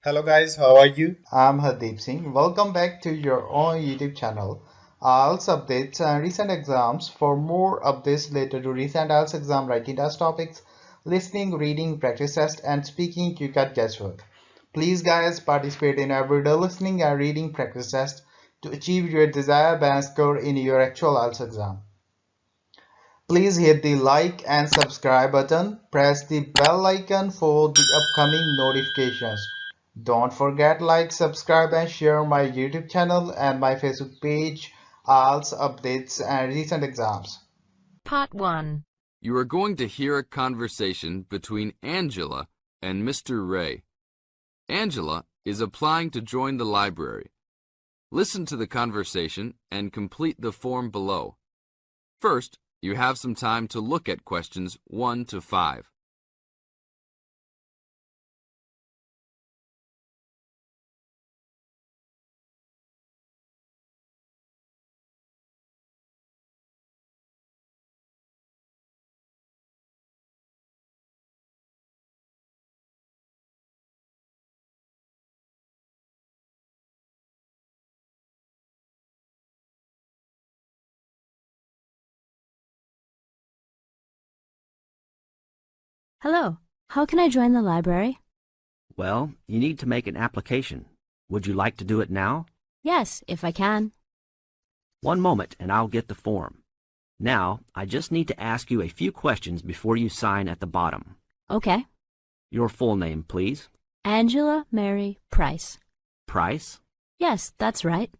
Hello guys, how are you? I'm Hardeep Singh. Welcome back to your own YouTube channel. IELTS updates and recent exams. For more updates related to recent IELTS exam writing test topics, listening, reading, practice test, and speaking, you got guesswork. Please, guys, participate in everyday listening and reading practice test to achieve your desired band score in your actual IELTS exam. Please hit the like and subscribe button. Press the bell icon for the upcoming notifications. Don't forget like, subscribe and share my YouTube channel and my Facebook page, IELTS updates and recent exams. Part 1. You are going to hear a conversation between Angela and Mr. Ray. Angela is applying to join the library. Listen to the conversation and complete the form below. First, you have some time to look at questions 1 to 5. Hello. How can I join the library? Well, you need to make an application. Would you like to do it now? Yes, if I can. One moment and I'll get the form. Now, I just need to ask you a few questions before you sign at the bottom. Okay. Your full name, please. Angela Mary Price. Price? Yes, that's right.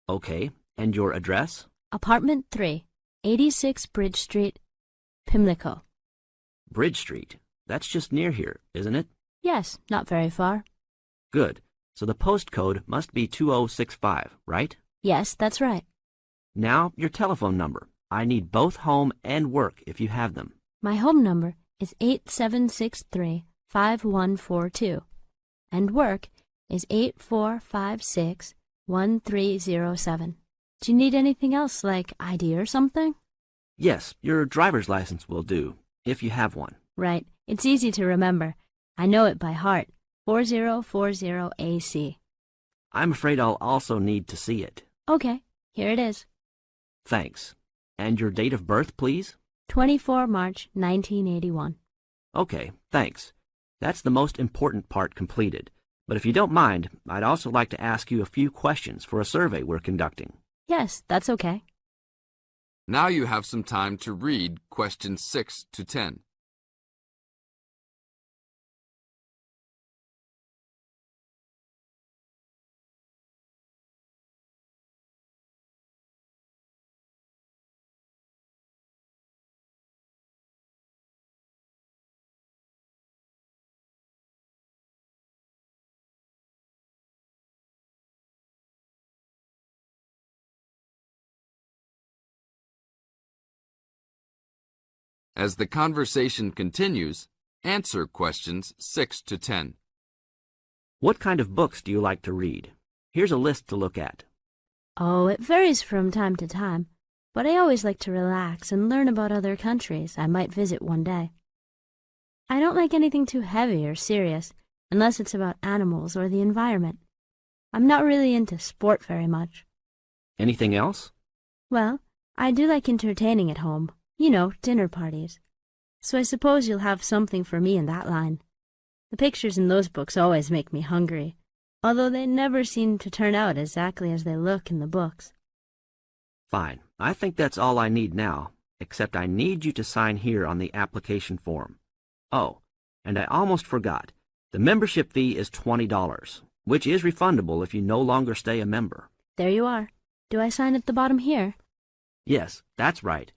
Okay. And your address? Apartment 3, 86 Bridge Street, Pimlico. Bridge Street. That's just near here, isn't it? Yes, not very far. Good. So the postcode must be 2065, right? Yes, that's right. Now, your telephone number. I need both home and work if you have them. My home number is 8763-5142, and work is 8456-1307. Do you need anything else like ID or something? Yes, your driver's license will do, if you have one. Right. It's easy to remember. I know it by heart. 4040AC. I'm afraid I'll also need to see it. Okay, here it is. Thanks. And your date of birth, please? 24 March 1981. Okay, thanks. That's the most important part completed. But if you don't mind, I'd also like to ask you a few questions for a survey we're conducting. Yes, that's okay. Now you have some time to read questions 6 to 10. As the conversation continues, answer questions 6 to 10. What kind of books do you like to read? Here's a list to look at. Oh, it varies from time to time, but I always like to relax and learn about other countries I might visit one day. I don't like anything too heavy or serious, unless it's about animals or the environment. I'm not really into sport very much. Anything else? Well, I do like entertaining at home. You know, dinner parties. So I suppose you'll have something for me in that line. The pictures in those books always make me hungry, although they never seem to turn out exactly as they look in the books. Fine. I think that's all I need now, except I need you to sign here on the application form. Oh, and I almost forgot. The membership fee is $20, which is refundable if you no longer stay a member. There you are. Do I sign at the bottom here? Yes, that's right.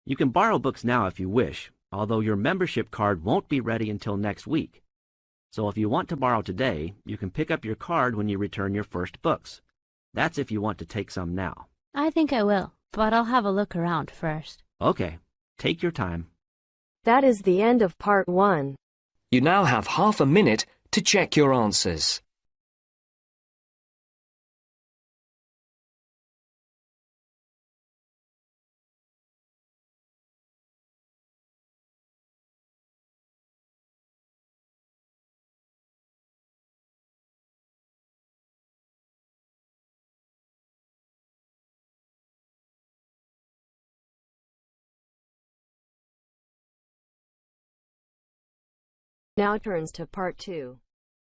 You can borrow books now if you wish, although your membership card won't be ready until next week. So if you want to borrow today, you can pick up your card when you return your first books. That's if you want to take some now. I think I will, but I'll have a look around first. Okay, take your time. That is the end of part 1. You now have half a minute to check your answers. Now turns to Part 2.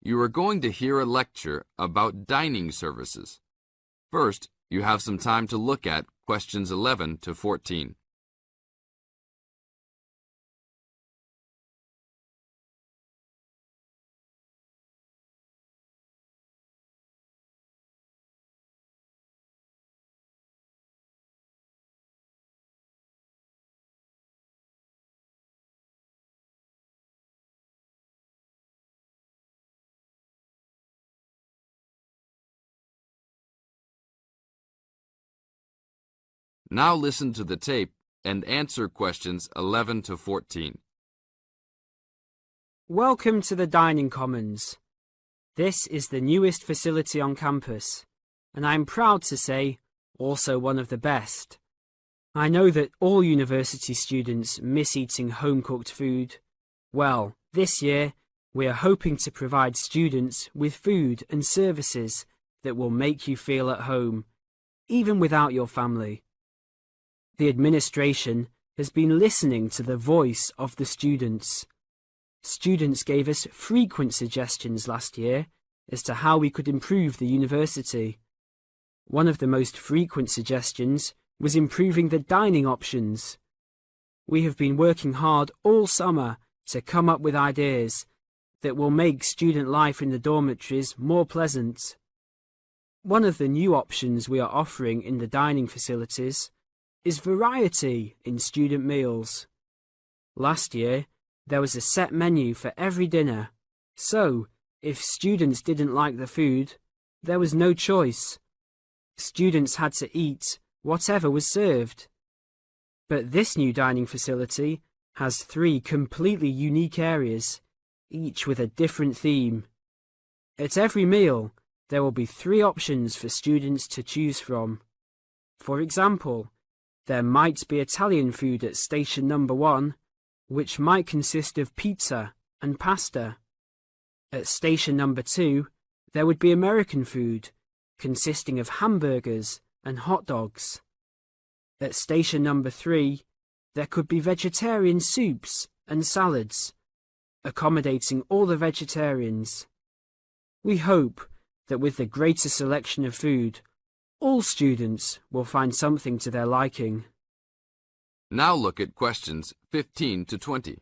You are going to hear a lecture about dining services. First, you have some time to look at questions 11 to 14. Now listen to the tape and answer questions 11 to 14. Welcome to the Dining Commons. This is the newest facility on campus, and I'm proud to say, also one of the best. I know that all university students miss eating home-cooked food. Well, this year, we are hoping to provide students with food and services that will make you feel at home, even without your family. The administration has been listening to the voice of the students. Students gave us frequent suggestions last year as to how we could improve the university. One of the most frequent suggestions was improving the dining options. We have been working hard all summer to come up with ideas that will make student life in the dormitories more pleasant. One of the new options we are offering in the dining facilities is variety in student meals. Last year, there was a set menu for every dinner, so if students didn't like the food, there was no choice. Students had to eat whatever was served. But this new dining facility has 3 completely unique areas, each with a different theme. At every meal, there will be 3 options for students to choose from. For example, there might be Italian food at station number 1, which might consist of pizza and pasta. At station number 2, there would be American food, consisting of hamburgers and hot dogs. At station number 3, there could be vegetarian soups and salads, accommodating all the vegetarians. We hope that with the greater selection of food, all students will find something to their liking. Now look at questions 15 to 20.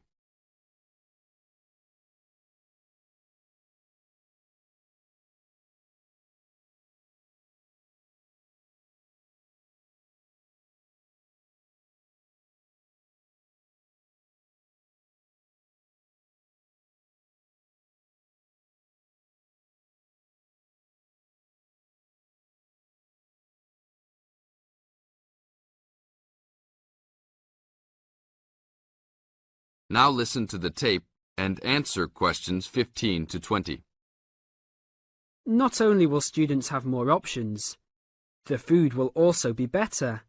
Now listen to the tape and answer questions 15 to 20. Not only will students have more options, the food will also be better.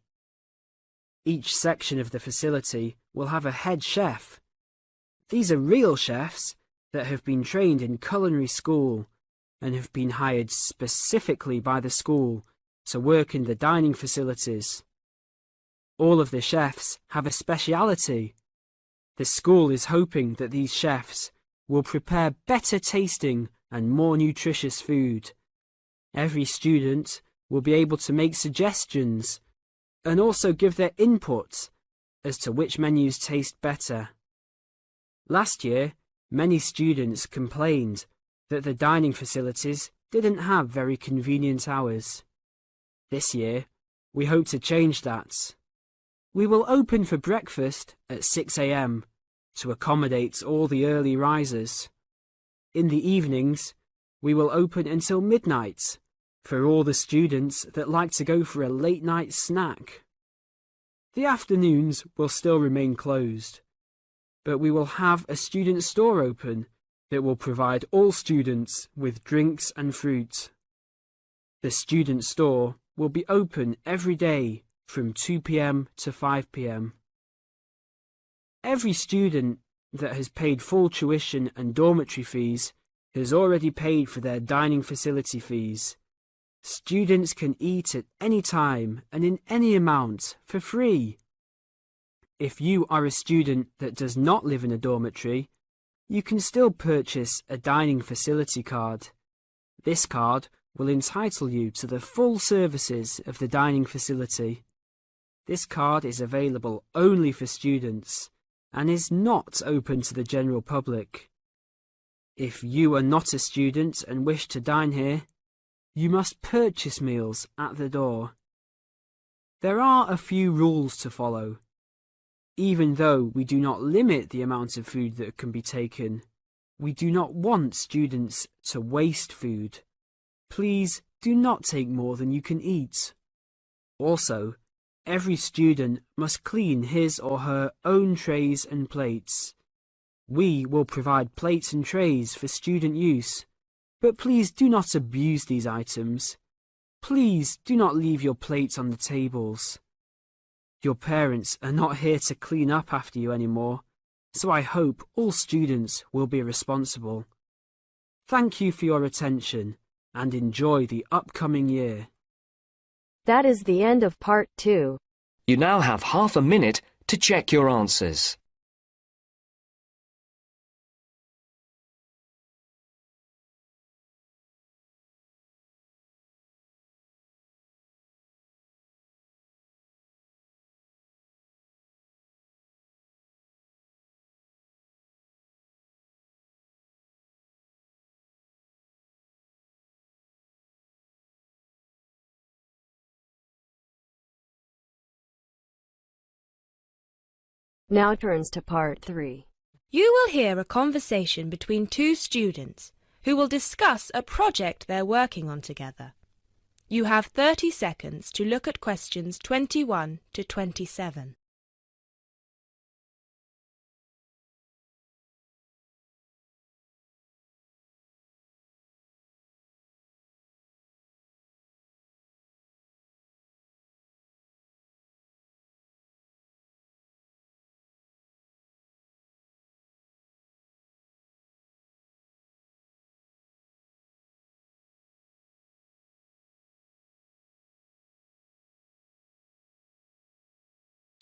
Each section of the facility will have a head chef. These are real chefs that have been trained in culinary school and have been hired specifically by the school to work in the dining facilities. All of the chefs have a speciality. The school is hoping that these chefs will prepare better tasting and more nutritious food. Every student will be able to make suggestions and also give their input as to which menus taste better. Last year, many students complained that the dining facilities didn't have very convenient hours. This year, we hope to change that. We will open for breakfast at 6 a.m. to accommodate all the early risers. In the evenings, we will open until midnight for all the students that like to go for a late-night snack. The afternoons will still remain closed, but we will have a student store open that will provide all students with drinks and fruit. The student store will be open every day from 2 p.m. to 5 p.m. Every student that has paid full tuition and dormitory fees has already paid for their dining facility fees. Students can eat at any time and in any amount for free. If you are a student that does not live in a dormitory, you can still purchase a dining facility card. This card will entitle you to the full services of the dining facility. This card is available only for students and is not open to the general public. If you are not a student and wish to dine here, you must purchase meals at the door. There are a few rules to follow. Even though we do not limit the amount of food that can be taken, we do not want students to waste food. Please do not take more than you can eat. Also, every student must clean his or her own trays and plates. We will provide plates and trays for student use, but please do not abuse these items. Please do not leave your plates on the tables. Your parents are not here to clean up after you anymore, so I hope all students will be responsible. Thank you for your attention and enjoy the upcoming year. That is the end of part 2. You now have half a minute to check your answers. Now turns to part 3. You will hear a conversation between two students who will discuss a project they're working on together. You have 30 seconds to look at questions 21 to 27.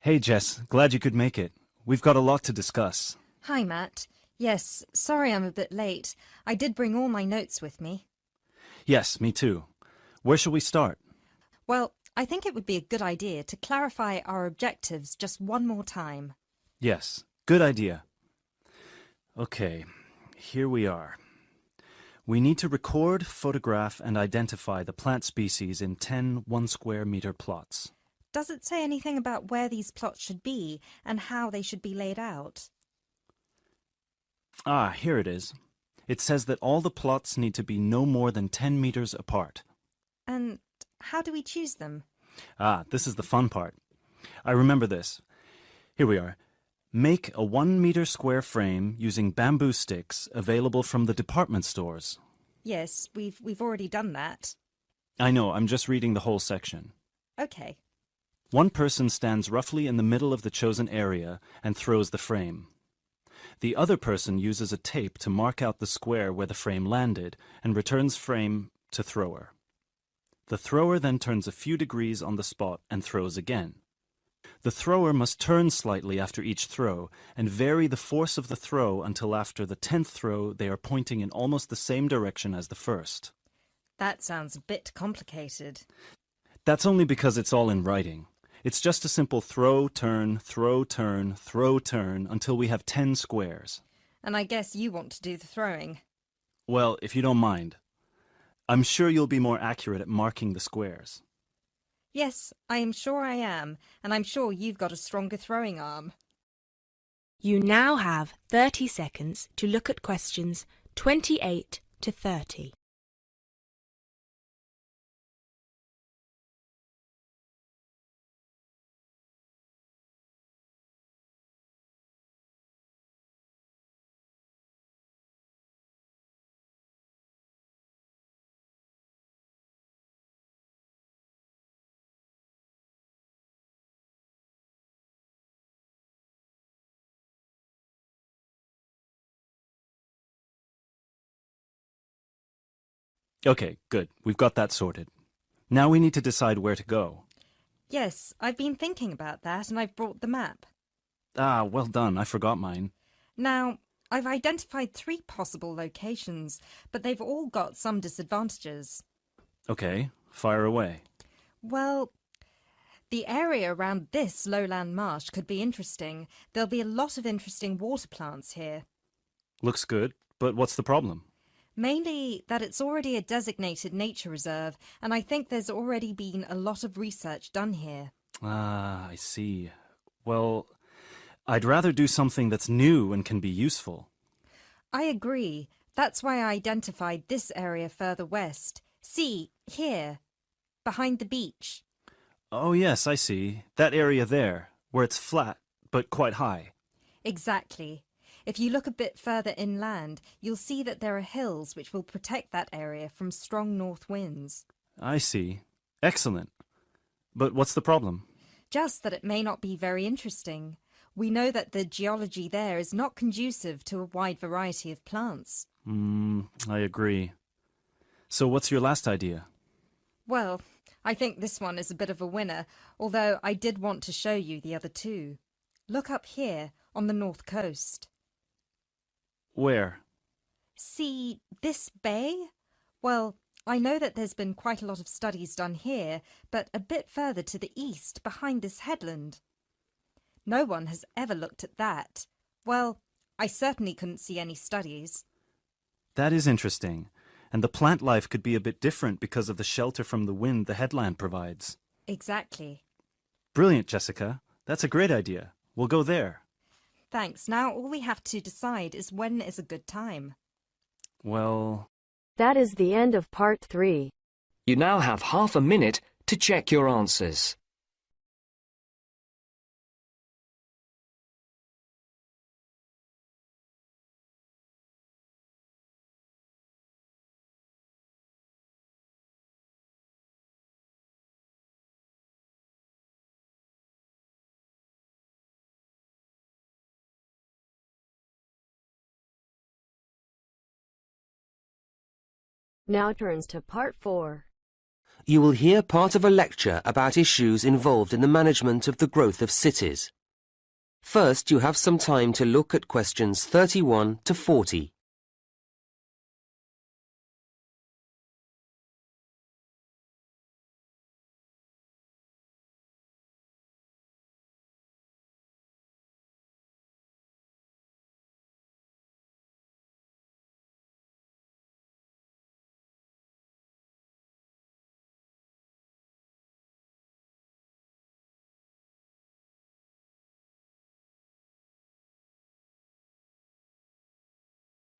Hey Jess, glad you could make it. We've got a lot to discuss. Hi, Matt. Yes, sorry I'm a bit late. I did bring all my notes with me. Yes, me too. Where shall we start? Well, I think it would be a good idea to clarify our objectives just one more time. Yes, good idea. Okay, here we are. We need to record, photograph, and identify the plant species in 10 1-square-meter plots. Does it say anything about where these plots should be and how they should be laid out? Ah, here it is. It says that all the plots need to be no more than 10 meters apart. And how do we choose them? Ah, this is the fun part. I remember this. Here we are. Make a 1-meter square frame using bamboo sticks available from the department stores. Yes, we've already done that. I know, I'm just reading the whole section. Okay. One person stands roughly in the middle of the chosen area and throws the frame. The other person uses a tape to mark out the square where the frame landed and returns frame to thrower. The thrower then turns a few degrees on the spot and throws again. The thrower must turn slightly after each throw and vary the force of the throw until after the 10th throw they are pointing in almost the same direction as the first. That sounds a bit complicated. That's only because it's all in writing. It's just a simple throw, turn, throw, turn, throw, turn until we have 10 squares. And I guess you want to do the throwing. Well, if you don't mind. I'm sure you'll be more accurate at marking the squares. Yes, I am sure I am, and I'm sure you've got a stronger throwing arm. You now have 30 seconds to look at questions 28 to 30. Okay, good. We've got that sorted. Now we need to decide where to go. Yes, I've been thinking about that and I've brought the map. Ah, well done. I forgot mine. Now, I've identified 3 possible locations, but they've all got some disadvantages. Okay, fire away. Well, the area around this lowland marsh could be interesting. There'll be a lot of interesting water plants here. Looks good, but what's the problem? Mainly that it's already a designated nature reserve, and I think there's already been a lot of research done here. Ah, I see. Well, I'd rather do something that's new and can be useful. I agree. That's why I identified this area further west. See, here, behind the beach. Oh yes, I see. That area there, where it's flat, but quite high. Exactly. If you look a bit further inland, you'll see that there are hills which will protect that area from strong north winds. I see. Excellent. But what's the problem? Just that it may not be very interesting. We know that the geology there is not conducive to a wide variety of plants. I agree. So what's your last idea? Well, I think this one is a bit of a winner, although I did want to show you the other 2. Look up here, on the north coast. Where? See this bay? Well, I know that there's been quite a lot of studies done here, but a bit further to the east, behind this headland. No one has ever looked at that. Well, I certainly couldn't see any studies. That is interesting. And the plant life could be a bit different because of the shelter from the wind the headland provides. Exactly. Brilliant, Jessica. That's a great idea. We'll go there. Thanks. Now all we have to decide is when is a good time. Well... That is the end of part 3. You now have half a minute to check your answers. Now turns to part 4. You will hear part of a lecture about issues involved in the management of the growth of cities. First, you have some time to look at questions 31 to 40.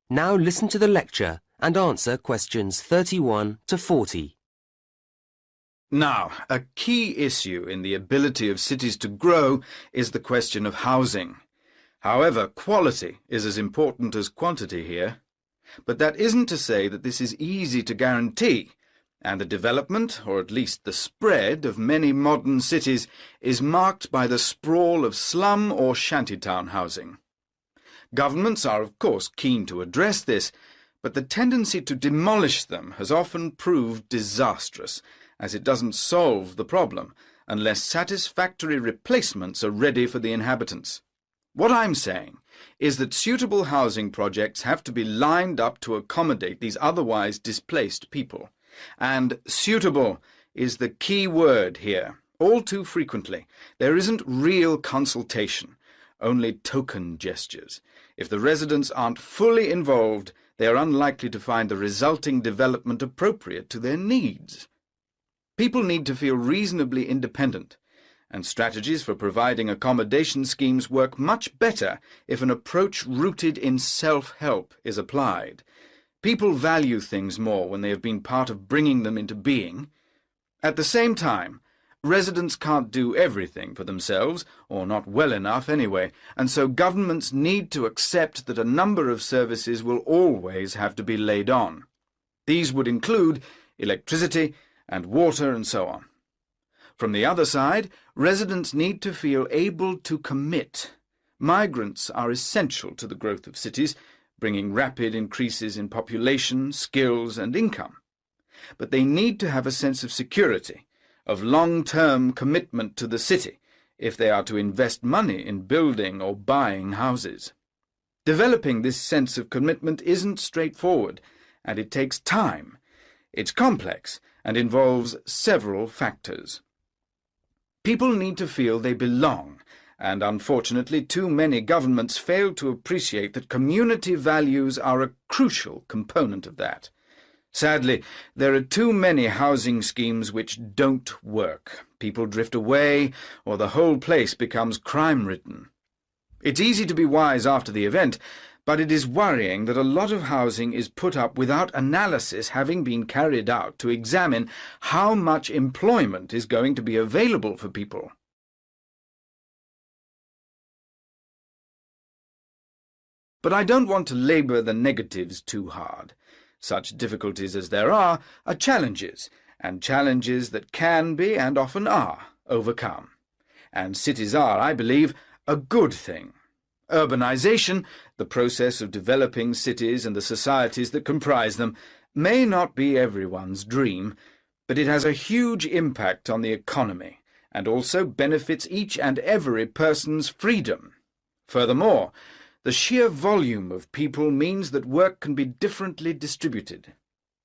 Now listen to the lecture and answer questions 31 to 40. Now, a key issue in the ability of cities to grow is the question of housing. However, quality is as important as quantity here. But that isn't to say that this is easy to guarantee, and the development, or at least the spread, of many modern cities is marked by the sprawl of slum or shantytown housing. Governments are, of course, keen to address this, but the tendency to demolish them has often proved disastrous, as it doesn't solve the problem unless satisfactory replacements are ready for the inhabitants. What I'm saying is that suitable housing projects have to be lined up to accommodate these otherwise displaced people. And suitable is the key word here. All too frequently, there isn't real consultation, only token gestures. If the residents aren't fully involved, they are unlikely to find the resulting development appropriate to their needs. People need to feel reasonably independent, and strategies for providing accommodation schemes work much better if an approach rooted in self-help is applied. People value things more when they have been part of bringing them into being. At the same time, residents can't do everything for themselves, or not well enough anyway, and so governments need to accept that a number of services will always have to be laid on. These would include electricity and water and so on. From the other side, residents need to feel able to commit. Migrants are essential to the growth of cities, bringing rapid increases in population, skills and income. But they need to have a sense of security, of long-term commitment to the city, if they are to invest money in building or buying houses. Developing this sense of commitment isn't straightforward, and it takes time. It's complex and involves several factors. People need to feel they belong, and unfortunately too many governments fail to appreciate that community values are a crucial component of that. Sadly, there are too many housing schemes which don't work. People drift away, or the whole place becomes crime-ridden. It's easy to be wise after the event, but it is worrying that a lot of housing is put up without analysis having been carried out to examine how much employment is going to be available for people. But I don't want to labour the negatives too hard. Such difficulties as there are challenges, and challenges that can be, and often are, overcome. And cities are, I believe, a good thing. Urbanisation, the process of developing cities and the societies that comprise them, may not be everyone's dream, but it has a huge impact on the economy, and also benefits each and every person's freedom. Furthermore, the sheer volume of people means that work can be differently distributed.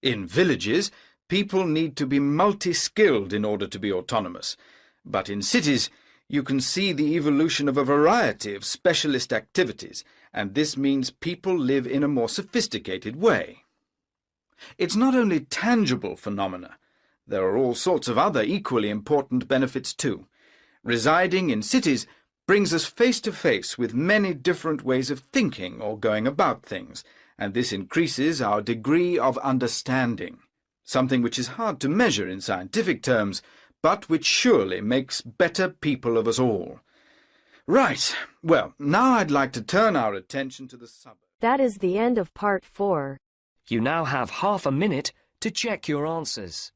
In villages, people need to be multi-skilled in order to be autonomous, but in cities, you can see the evolution of a variety of specialist activities, and this means people live in a more sophisticated way. It's not only tangible phenomena. There are all sorts of other equally important benefits too. Residing in cities brings us face to face with many different ways of thinking or going about things, and this increases our degree of understanding, something which is hard to measure in scientific terms, but which surely makes better people of us all. Right, well, now I'd like to turn our attention to the suburbs. That is the end of part 4. You now have half a minute to check your answers.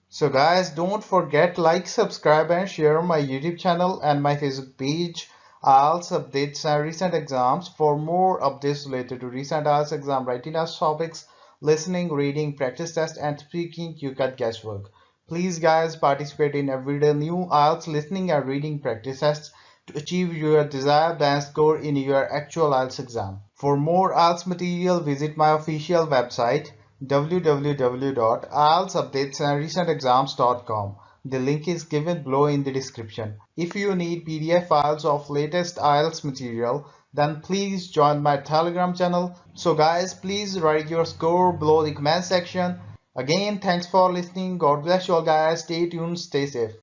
So guys, don't forget like, subscribe and share my YouTube channel and my Facebook page, IELTS updates and recent exams. For more updates related to recent IELTS exam writing test topics, listening, reading, practice test and speaking, you got guesswork. Please guys, participate in everyday new IELTS listening and reading practice tests to achieve your desired band score in your actual IELTS exam. For more IELTS material, visit my official website www.ieltsupdatesandrecentexams.com. The link is given below in the description. If you need PDF files of latest IELTS material, then please join my Telegram channel. So guys, please write your score below the comment section. Again, thanks for listening. God bless you all guys. Stay tuned, stay safe.